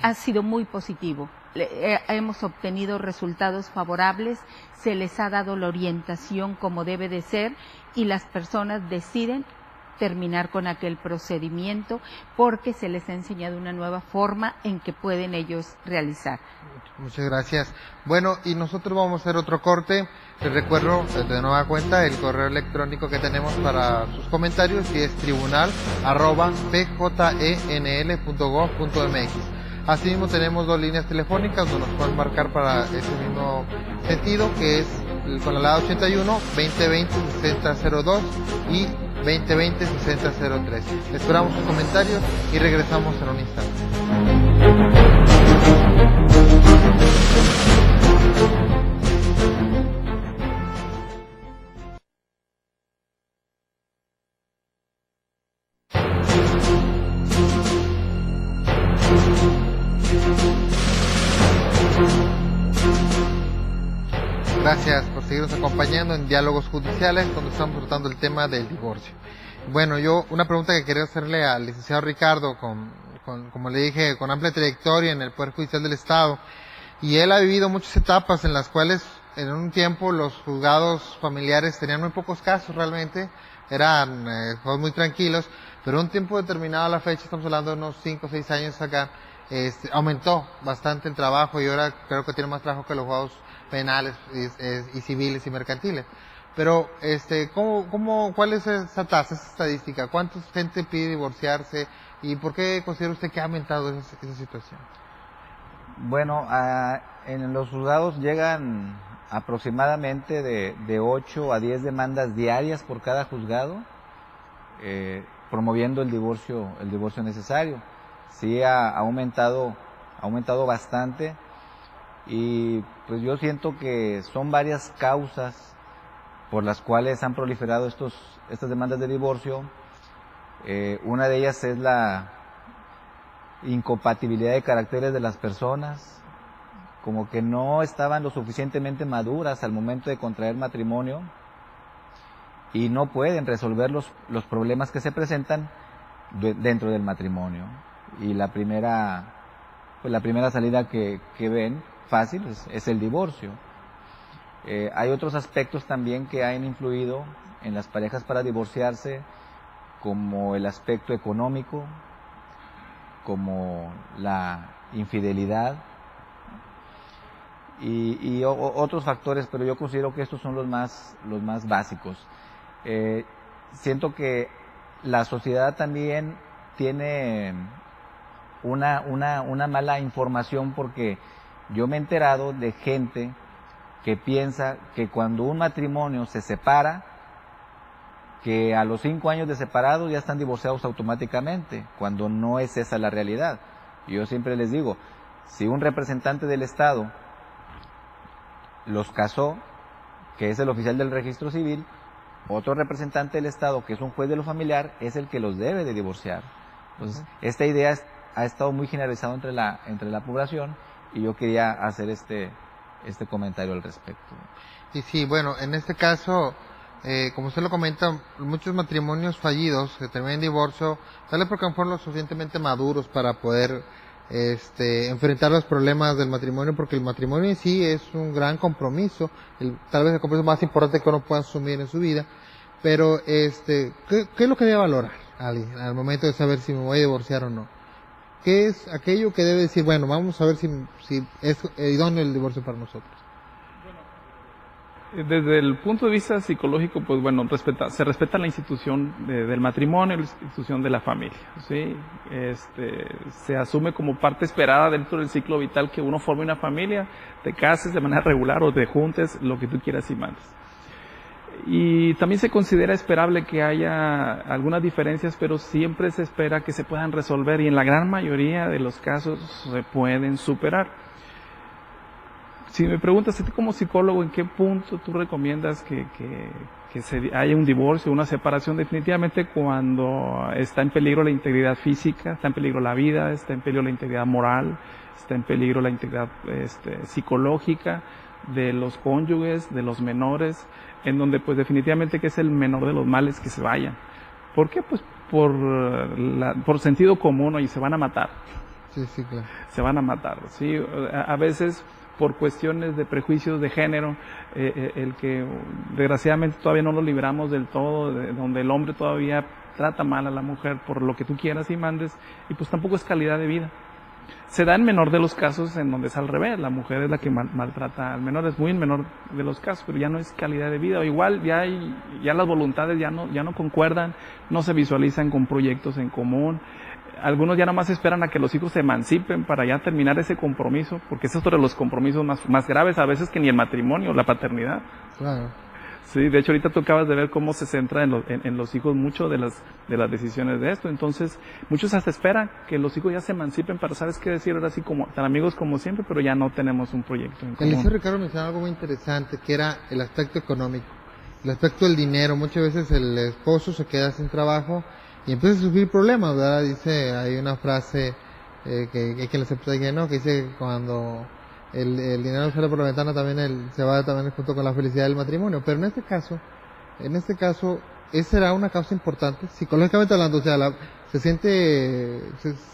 ha sido muy positivo. Hemos obtenido resultados favorables, se les ha dado la orientación como debe de ser y las personas deciden terminar con aquel procedimiento porque se les ha enseñado una nueva forma en que pueden ellos realizar. Muchas gracias. Bueno, y nosotros vamos a hacer otro corte. Les recuerdo de nueva cuenta el correo electrónico que tenemos para sus comentarios, y es tribunal@pjenl.gov.mx. Asimismo tenemos 2 líneas telefónicas donde nos pueden marcar para ese mismo sentido, que es con la alada 81 2020 6002 y 2020-6003. Esperamos sus comentarios y regresamos en un instante. Gracias por seguirnos acompañando en Diálogos Judiciales, donde estamos tratando el tema del divorcio. Bueno, yo una pregunta que quería hacerle al licenciado Ricardo, como le dije, con amplia trayectoria en el Poder Judicial del Estado, y él ha vivido muchas etapas en las cuales en un tiempo los juzgados familiares tenían muy pocos casos realmente, eran juegos muy tranquilos, pero un tiempo determinado a la fecha, estamos hablando de unos 5 o 6 años acá, aumentó bastante el trabajo y ahora creo que tiene más trabajo que los juzgados penales y civiles y mercantiles. Pero, ¿cuál es esa tasa, esa estadística? ¿Cuánta gente pide divorciarse? ¿Y por qué considera usted que ha aumentado esa situación? Bueno, en los juzgados llegan aproximadamente de 8 a 10 demandas diarias por cada juzgado, promoviendo el divorcio necesario. Sí ha aumentado bastante, y pues yo siento que son varias causas por las cuales han proliferado estas demandas de divorcio. Una de ellas es la incompatibilidad de caracteres de las personas, como que no estaban lo suficientemente maduras al momento de contraer matrimonio y no pueden resolver los problemas que se presentan dentro del matrimonio. Y la primera salida que ven fácil es el divorcio. Hay otros aspectos también que han influido en las parejas para divorciarse, como el aspecto económico, como la infidelidad y otros factores, pero yo considero que estos son los más básicos. Siento que la sociedad también tiene una mala información, porque yo me he enterado de gente que piensa que cuando un matrimonio se separa, que a los 5 años de separados ya están divorciados automáticamente, cuando no es esa la realidad. Y yo siempre les digo, si un representante del Estado los casó, que es el oficial del registro civil, otro representante del Estado, que es un juez de lo familiar, es el que los debe de divorciar. Entonces, esta idea ha estado muy generalizada entre la población, y yo quería hacer este comentario al respecto. Y sí, bueno, en este caso, como usted lo comenta, muchos matrimonios fallidos que terminan en divorcio, tal vez porque no fueron lo suficientemente maduros para poder enfrentar los problemas del matrimonio, porque el matrimonio en sí es un gran compromiso, tal vez el compromiso más importante que uno pueda asumir en su vida, pero ¿qué es lo que debe valorar alguien al momento de saber si me voy a divorciar o no? ¿Qué es aquello que debe decir, bueno, vamos a ver si es idóneo el divorcio para nosotros? Desde el punto de vista psicológico, pues bueno, se respeta la institución del matrimonio, la institución de la familia, ¿sí? Se asume como parte esperada dentro del ciclo vital que uno forme una familia, te cases de manera regular o te juntes, lo que tú quieras y mandes. Y también se considera esperable que haya algunas diferencias, pero siempre se espera que se puedan resolver, y en la gran mayoría de los casos se pueden superar. Si me preguntas a ti como psicólogo, ¿en qué punto tú recomiendas que haya un divorcio, una separación? Definitivamente cuando está en peligro la integridad física, está en peligro la vida, está en peligro la integridad moral, está en peligro la integridad psicológica de los cónyuges, de los menores, en donde pues definitivamente que es el menor de los males que se vayan. ¿Por qué? Pues por sentido común, y se van a matar. Sí, claro. Se van a matar, sí. A veces por cuestiones de prejuicios de género, el que desgraciadamente todavía no lo libramos del todo, donde el hombre todavía trata mal a la mujer por lo que tú quieras y mandes, y pues tampoco es calidad de vida. Se da en menor de los casos en donde es al revés, la mujer es la que maltrata al menor, es muy en menor de los casos, pero ya no es calidad de vida. O igual ya las voluntades ya no concuerdan, no se visualizan con proyectos en común. Algunos ya nomás esperan a que los hijos se emancipen para ya terminar ese compromiso, porque es otro de los compromisos más graves a veces que ni el matrimonio, la paternidad. Claro. Sí, de hecho ahorita tú acabas de ver cómo se centra en los hijos mucho de las decisiones de esto. Entonces, muchos hasta esperan que los hijos ya se emancipen para, ¿sabes qué decir? Ahora sí, como tan amigos como siempre, pero ya no tenemos un proyecto en común. El licenciado Ricardo mencionó algo muy interesante, que era el aspecto económico, el aspecto del dinero. Muchas veces el esposo se queda sin trabajo y empieza a sufrir problemas, ¿verdad? Dice, hay una frase que les expliqué, ¿no? Que dice, cuando el dinero sale por la ventana, también se va también junto con la felicidad del matrimonio. Pero en este caso, ¿esa será una causa importante? Psicológicamente hablando, o sea,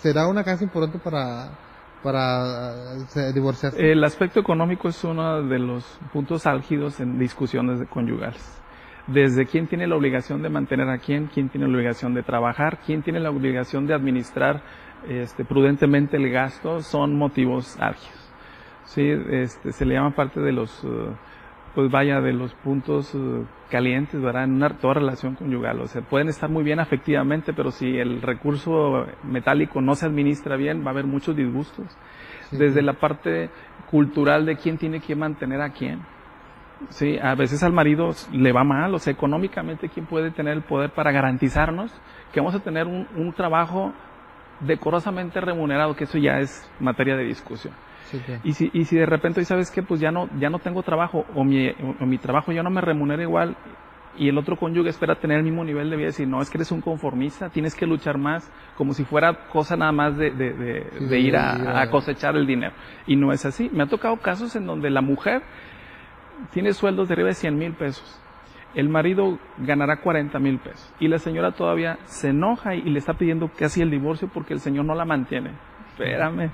será una causa importante para divorciarse. El aspecto económico es uno de los puntos álgidos en discusiones conyugales. Desde quién tiene la obligación de mantener a quién tiene la obligación de trabajar, quién tiene la obligación de administrar prudentemente el gasto, son motivos álgidos. Sí, se le llama parte de los, de los puntos calientes, ¿verdad? En toda relación conyugal. O sea, pueden estar muy bien afectivamente, pero si el recurso metálico no se administra bien, va a haber muchos disgustos. Sí. Desde la parte cultural de quién tiene que mantener a quién. Sí, a veces al marido le va mal, o sea, económicamente, ¿quién puede tener el poder para garantizarnos que vamos a tener un trabajo decorosamente remunerado? Que eso ya es materia de discusión. Sí, claro. Y si de repente, ¿sabes qué? Pues ya no tengo trabajo, o mi trabajo ya no me remunera igual, y el otro cónyuge espera tener el mismo nivel de vida, decir, no, es que eres un conformista, tienes que luchar más, como si fuera cosa nada más de ir a cosechar el dinero. Y no es así. Me ha tocado casos en donde la mujer tiene sueldos de arriba de 100,000 pesos. El marido ganará 40,000 pesos. Y la señora todavía se enoja y le está pidiendo casi el divorcio porque el señor no la mantiene. Espérame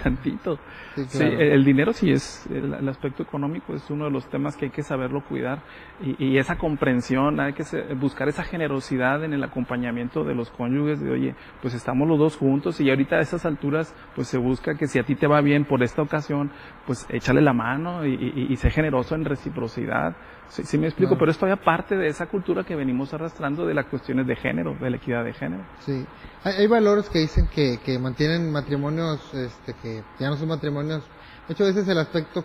tantito. Sí, claro. Sí, el dinero sí es, el aspecto económico es uno de los temas que hay que saberlo cuidar. Y esa comprensión, hay que buscar esa generosidad en el acompañamiento de los cónyuges de, oye, pues estamos los dos juntos y ahorita a esas alturas, pues se busca que si a ti te va bien por esta ocasión, pues échale la mano y sé generoso en reciprocidad. Sí me explico, claro. Pero esto ya parte de esa cultura que venimos arrastrando de las cuestiones de género, de la equidad de género. Sí, hay valores que dicen que mantienen matrimonios, que ya no son matrimonios. De hecho, ese es el aspecto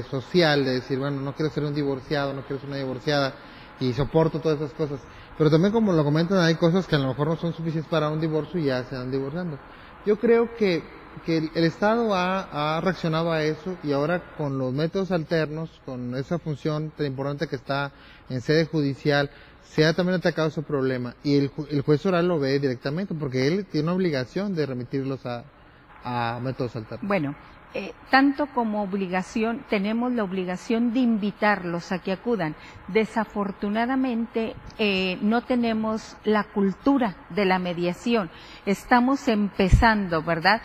social, de decir, bueno, no quiero ser un divorciado, no quiero ser una divorciada, y soporto todas esas cosas. Pero también, como lo comentan, hay cosas que a lo mejor no son suficientes para un divorcio y ya se van divorciando. Yo creo que el Estado ha reaccionado a eso, y ahora con los métodos alternos, con esa función tan importante que está en sede judicial, se ha también atacado ese problema, y el juez oral lo ve directamente porque él tiene una obligación de remitirlos a métodos alternos. Bueno, tanto como obligación, tenemos la obligación de invitarlos a que acudan. Desafortunadamente, no tenemos la cultura de la mediación. Estamos empezando, ¿verdad?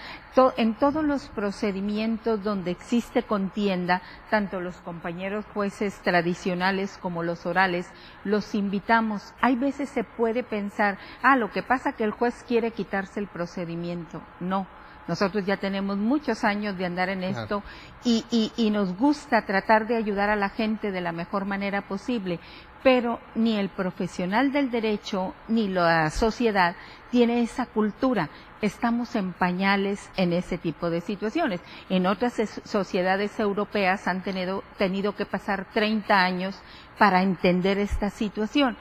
En todos los procedimientos donde existe contienda, tanto los compañeros jueces tradicionales como los orales, los invitamos. Hay veces se puede pensar, lo que pasa que el juez quiere quitarse el procedimiento. No. Nosotros ya tenemos muchos años de andar en esto, y nos gusta tratar de ayudar a la gente de la mejor manera posible, pero ni el profesional del derecho ni la sociedad tiene esa cultura. Estamos en pañales en ese tipo de situaciones. En otras sociedades europeas han tenido que pasar 30 años para entender esta situación.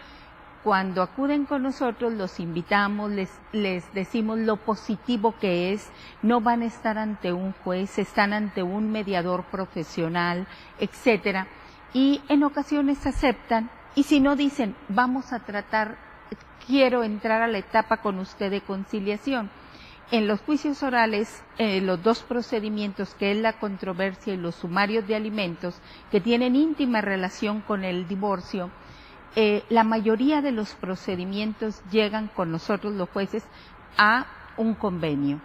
Cuando acuden con nosotros, los invitamos, les decimos lo positivo que es, no van a estar ante un juez, están ante un mediador profesional, etcétera, y en ocasiones aceptan, y si no dicen, vamos a tratar, quiero entrar a la etapa con usted de conciliación. En los juicios orales, los dos procedimientos, que es la controversia y los sumarios de alimentos, que tienen íntima relación con el divorcio, la mayoría de los procedimientos llegan con nosotros los jueces a un convenio.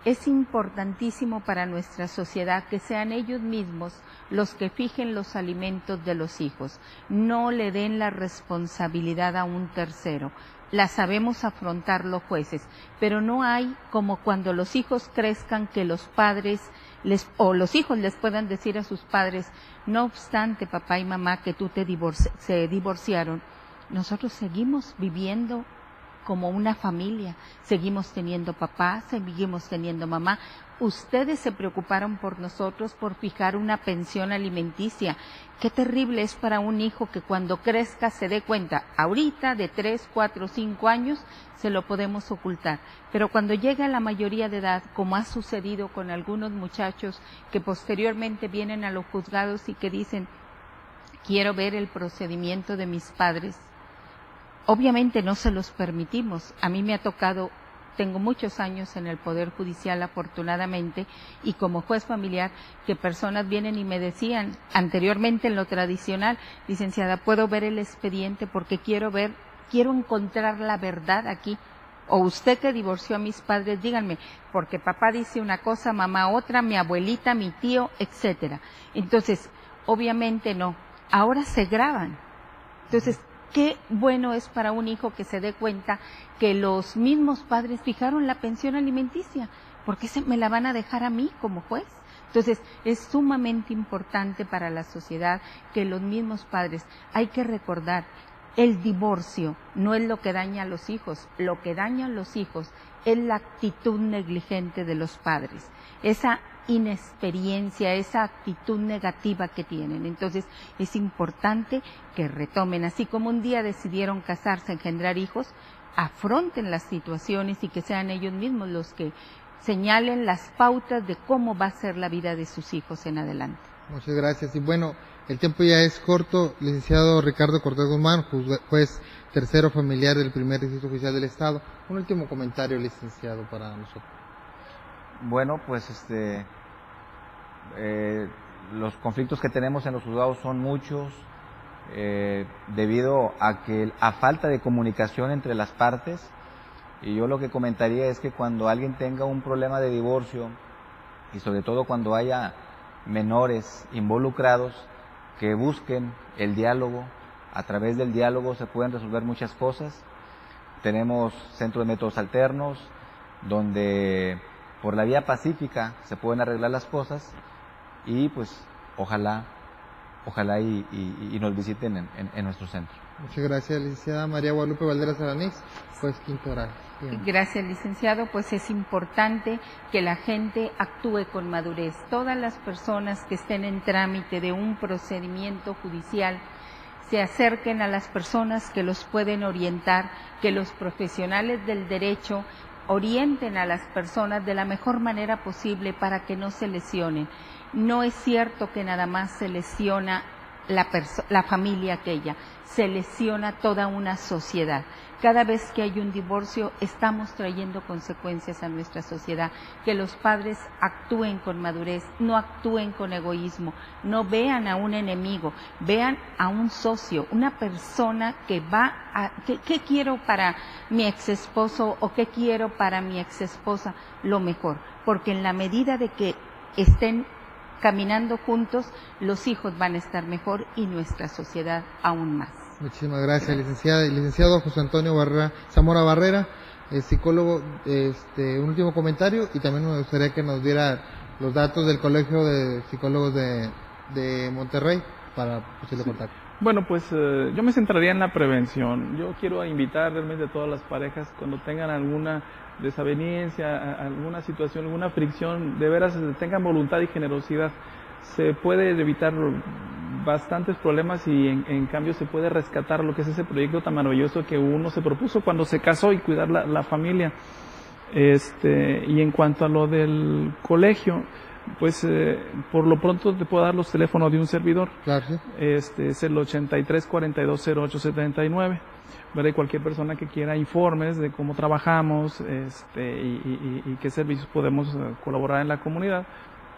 Es importantísimo para nuestra sociedad que sean ellos mismos los que fijen los alimentos de los hijos. No le den la responsabilidad a un tercero. La sabemos afrontar los jueces, pero no hay como cuando los hijos crezcan que los padres o los hijos les puedan decir a sus padres, no obstante, papá y mamá, que se divorciaron, nosotros seguimos viviendo como una familia, seguimos teniendo papá, seguimos teniendo mamá. Ustedes se preocuparon por nosotros por fijar una pensión alimenticia. Qué terrible es para un hijo que cuando crezca se dé cuenta. Ahorita de 3, 4, 5 años se lo podemos ocultar, pero cuando llegue a la mayoría de edad, como ha sucedido con algunos muchachos que posteriormente vienen a los juzgados y que dicen, quiero ver el procedimiento de mis padres. Obviamente no se los permitimos. A mí me ha tocado tengo muchos años en el Poder Judicial, afortunadamente, y como juez familiar, que personas vienen y me decían, anteriormente en lo tradicional, licenciada, ¿puedo ver el expediente? Porque quiero encontrar la verdad aquí. O usted que divorció a mis padres, díganme, porque papá dice una cosa, mamá otra, mi abuelita, mi tío, etcétera. Entonces, obviamente no. Ahora se graban. Entonces, qué bueno es para un hijo que se dé cuenta que los mismos padres fijaron la pensión alimenticia. ¿Por qué me la van a dejar a mí como juez? Entonces, es sumamente importante para la sociedad que los mismos padres, hay que recordar, el divorcio no es lo que daña a los hijos, lo que daña a los hijos es la actitud negligente de los padres, esa inexperiencia, esa actitud negativa que tienen. Entonces, es importante que retomen, así como un día decidieron casarse, engendrar hijos, afronten las situaciones y que sean ellos mismos los que señalen las pautas de cómo va a ser la vida de sus hijos en adelante. Muchas gracias. Y bueno, el tiempo ya es corto. Licenciado Ricardo Cortés Guzmán, juez tercero familiar del primer distrito judicial del Estado. Un último comentario, licenciado, para nosotros. Bueno, pues los conflictos que tenemos en los juzgados son muchos, debido a falta de comunicación entre las partes. Y yo lo que comentaría es que cuando alguien tenga un problema de divorcio, y sobre todo cuando haya menores involucrados, que busquen el diálogo. A través del diálogo se pueden resolver muchas cosas. Tenemos centros de métodos alternos, donde por la vía pacífica se pueden arreglar las cosas, y pues ojalá y nos visiten en nuestro centro. Muchas gracias, licenciada María Guadalupe Valderas Aranix, juez quinto oral. Bien. Gracias, licenciado. Pues es importante que la gente actúe con madurez. Todas las personas que estén en trámite de un procedimiento judicial se acerquen a las personas que los pueden orientar, que los profesionales del derecho orienten a las personas de la mejor manera posible para que no se lesionen. No es cierto que nada más se lesiona la familia aquella, se lesiona toda una sociedad. Cada vez que hay un divorcio estamos trayendo consecuencias a nuestra sociedad. Que los padres actúen con madurez, no actúen con egoísmo, no vean a un enemigo, vean a un socio, una persona que ¿qué quiero para mi exesposo o qué quiero para mi exesposa? Lo mejor, porque en la medida de que estén caminando juntos, los hijos van a estar mejor y nuestra sociedad aún más. Muchísimas gracias, licenciada. Y licenciado José Antonio Zamora Barrera, psicólogo, un último comentario, y también me gustaría que nos diera los datos del Colegio de Psicólogos de Monterrey para posible contacto. Bueno, pues yo me centraría en la prevención. Yo quiero invitar realmente a todas las parejas, cuando tengan alguna desaveniencia, alguna situación, alguna fricción, de veras tengan voluntad y generosidad. Se puede evitar bastantes problemas y en cambio se puede rescatar lo que es ese proyecto tan maravilloso que uno se propuso cuando se casó, y cuidar la familia. Y en cuanto a lo del colegio, pues por lo pronto te puedo dar los teléfonos de un servidor. Claro, sí. Es el 83-4208-79. ¿Verdad? Y cualquier persona que quiera informes de cómo trabajamos y qué servicios podemos colaborar en la comunidad,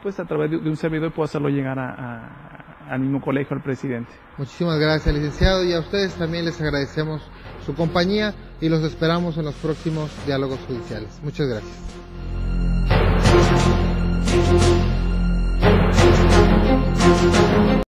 pues a través de un servidor puedo hacerlo llegar al mismo colegio, al presidente. Muchísimas gracias, licenciado, y a ustedes también les agradecemos su compañía y los esperamos en los próximos diálogos judiciales. Muchas gracias.